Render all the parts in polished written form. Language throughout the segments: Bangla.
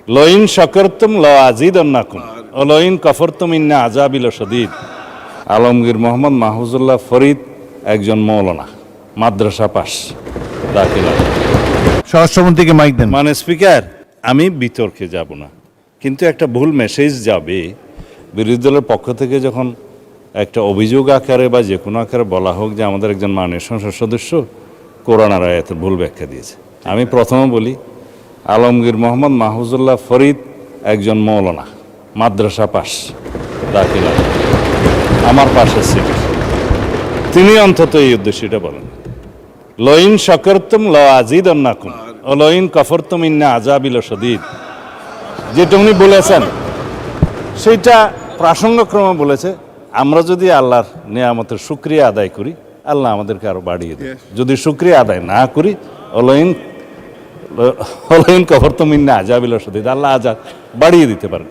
লইন শাকারতুম লাযিদান্নাকুম ওয়া লইন কাফারতুম ইন্না আযাবি লাশাদীদ। আলমগীর মোহাম্মদ মাহফুজুল্লাহ ফরিদ একজন মৌলানা, মাদ্রাসা পাস, দাখিলা। স্বরাষ্ট্রমন্ত্রীকে মাইক দেন। মানে স্পিকার, আমি বিতর্কে যাব না, কিন্তু একটা ভুল মেসেজ যাবে বিরোধী দলের পক্ষ থেকে যখন একটা অভিযোগ আকারে বা যে কোনো আকারে বলা হোক যে আমাদের একজন মাননীয় সংসদ সদস্য কোরআন আর আয়াতের ভুল ব্যাখ্যা দিয়েছে। আমি প্রথমে বলি, আলমগীর মোহাম্মদ মাহফুজুল্লাহ ফরিদ একজন মৌলানা, মাদ্রাসা পাস, দাখিলা, আমার পাশের সিট। তিনি অন্তত এই উদ্দেশ্যটা বলেন, লইন শাকারতুম লাযিদান্নাকুম ওয়া লইন কাফারতুম ইন্না আযাবি লাশাদীদ। যেটা উনি বলেছেন সেইটা প্রাসঙ্গক্রমে বলেছে। আমরা যদি আল্লাহর নিয়ামতের শুকরিয়া আদায় করি, আল্লাহ আমাদেরকে আরো বাড়িয়ে দেয়। যদি শুকরিয়া আদায় না করি, অলইন কাফারতুম ইন্না আযাবি লাশাদীদ, আল্লাহ আযাব বাড়িয়ে দিতে পারেন।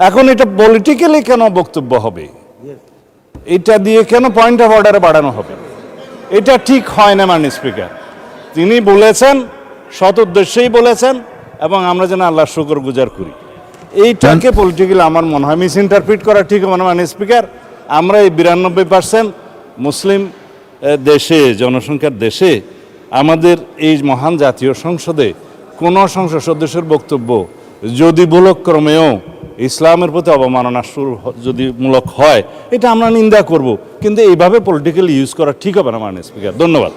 এখন এটা পলিটিক্যালি কেন বক্তব্য হবে, এটা দিয়ে কেন পয়েন্ট অফ অর্ডারে বাড়ানো হবে, এটা ঠিক হয় না। মাননীয় স্পিকার, তিনি বলেছেন, সৎ উদ্দেশ্যেই বলেছেন, এবং আমরা যেন আল্লাহর শুকর গুজার করি। এইটাকে পলিটিক্যালি আমার মনে হয় মিস ইন্টারপ্রিট করা ঠিক হবে না। মাননীয় স্পিকার, আমরা এই 92% মুসলিম দেশে, জনসংখ্যার দেশে, আমাদের এই মহান জাতীয় সংসদে কোনো সংসদ সদস্যের বক্তব্য যদি ভুলক্রমেও ইসলামের প্রতি অবমাননা যদি মূলক হয়, এটা আমরা নিন্দা করব, কিন্তু এইভাবে পলিটিক্যালি ইউজ করা ঠিক হবে না। মাননীয় স্পিকার, ধন্যবাদ।